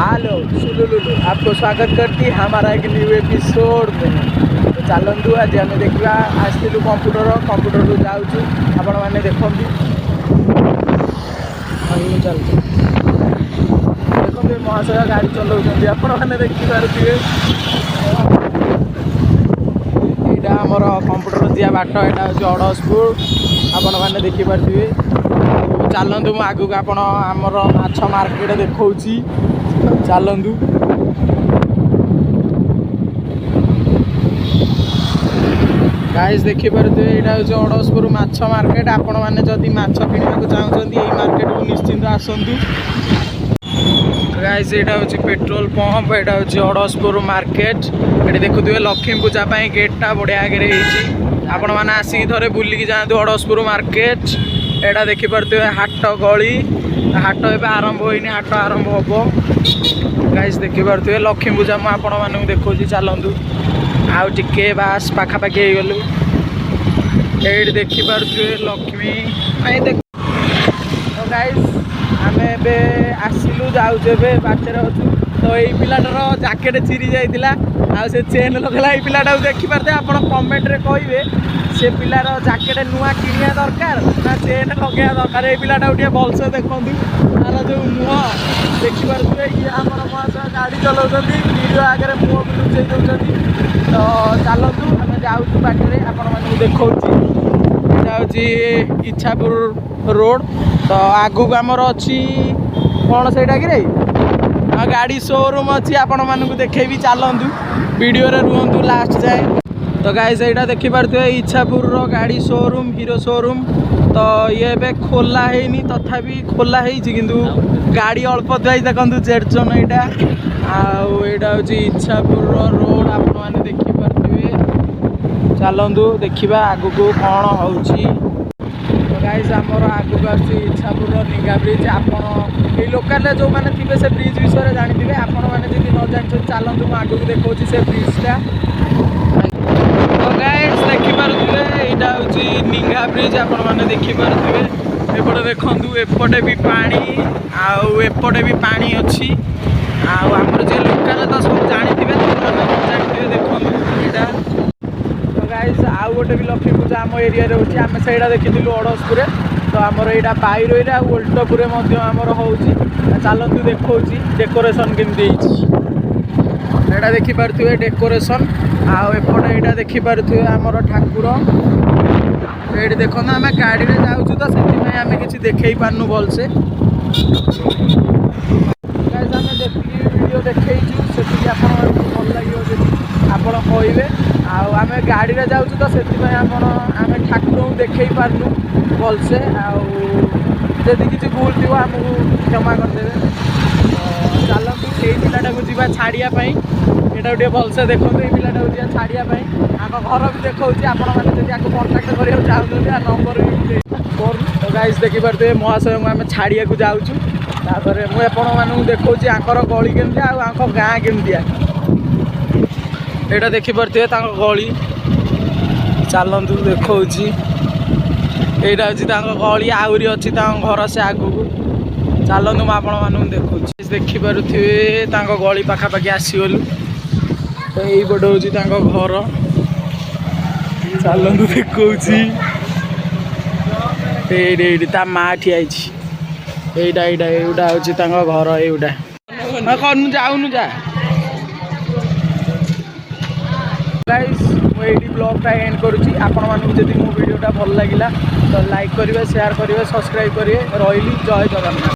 Hello सुलुलुलु आपको स्वागत करती हमारा एक न्यू एपिसोड में। तो चलतु आज आम देखा आसलु कंप्यूटर जाऊँ आपण मैंने देखते देखते महाशय गाड़ी चलाऊँ आपण मैंने देखिपे यहाँ आमर कंप्यूटर दिया बाट यहाँ हूँ अड़सपुर आपण मैंने देखिपे। चलतु आगू आपण आमर माछ मार्केट देखा चलतु गाइस देखिपे यहाँ हूँ अड़सपुर माछ मार्केट। आपण मैंने जदि माछ किणा चाहते यही मार्केट को निश्चिंत आसतु। गाइस यहाँ हूँ पेट्रोल पंप यहाँ हूँ अड़सपुर मार्केट। ये देखुए लक्ष्मी पूजा गेटा बढ़िया आगे आपण मैंने आसिक थे बुलिकी जातु अड़सपुर मार्केट। यहाँ देखिपे हाट गली हाट ए आरंभ होनी हाट आरंभ हम। गाइस देखिपे लक्ष्मी पूजा मुझे आपण मानक देखा चलतु आउ टे बास पाखापाखि हो गलु। ये देखिपे लक्ष्मी देख तो गाइस आम आसिलु जाऊे बाटर अच्छु। तो ये पिलाटार जैकेट चिरी जाइला आ से चेन लगेगा। ये पिलाटा देखिपारे आप कमेंट रे कहे से पिलार जैकेट नुआ किनिया दरकार ना चेन लगे दरकार। ये पिलाटा भलसे देखु तार जो मुह देखिपे ये आम महाशय गाड़ी चलाऊँ वीडियो आगे मुह भी लुचेई दौरान। तो चलतु आम जाऊँ बाटे आपण मैं देखा यहाँ हूँ इच्छापुर रोड। तो आगू आमर अच्छी कौन से गाड़ी शोरूम अच्छी आपण मानक देखेबी। चलतु वीडियो रे रुहतु लास्ट जाए। तो गाइस यहाँ देखिपे इच्छापुर गाड़ी शोरूम हीरो शोरूम। तो ये बे खोला है तथापि खोला है किंतु गाड़ी अल्प थी देखो जेडजन यहाँ यहाँ हूँ इच्छापुर रोड आपण मैंने देखिपे। चलतु देखा आगू को कौन हो। गाइस आमर आगू आसी इच्छापुर निगा ब्रिज। आपण ये लोकाल जो मैंने थे से ब्रिज विषय जानते आपण मैंने जी न जान चलतु मुझे आगू देखा से ब्रिजटा। तो गाइस देखिपे यहाँ हूँ निगा ब्रिज आपण मैंने देखिपे। एपटे देखु एपटे भी पानी आउपटे भी पानी अच्छी आमर जे लोकाल तो सब जानते जानते देखो यहाँ। तो गाइस आउ गोटे भी लक्ष्मी पूजा आम एरिया रोचे आम से देखी अड़सपुर। तो आमर यहाँ पाइरोईरा ओल्टपुर आमर हो। चलतु देखा डेकोरेशन केमती यहाँ देखिपे डेकोरेशन आउपटे यहाँ देखिपे आमर ठाकुर। ये देखो आम गाड़ी में जाऊँ तो से आम कि देखे पार्नु भलसे। आम देखिए वीडियो देखु से भल लगे आप कहे आम गाड़ी में जाऊँ तो से आम ठाकुर को देखे पार्नु भलसे। आदि किसी भूल थी आमको क्षमा करदे। चलतु यही पिलाटा को जी छाड़ापी यहाँ गोटे भलसे देखो ये पिलाटा को जी छाड़ापी आम घर भी देखा आपण मैंने जब कंटाक्ट करा चाहते नंबर भी। तो गाइस देखिपे महाशय को आम छाड़िया को जाऊँ मुझे मानक देखा आंकर गली केमती आंक गाँ केमतिया यहाँ देखिपे गली। चलतु देखा यहाँ हूँ गली आहरी अच्छी घर से आगू। चलतु मुझे आपण देखा देखिपे गली पाखापाखि आसीगलु। तो यही पटे हूँ घर। चलतु देखा ये माँ ठिया यहाँ यहाँ हूँ घर यहाँ कौन जाऊनु जा। गाइस मुझे ब्लॉगटा एंड करुँची। आपण मानक जदि मो वीडियोटा भल लगिला तो लाइक करेंगे शेयर करेंगे सब्सक्राइब करेंगे। रही जय जगन्नाथ।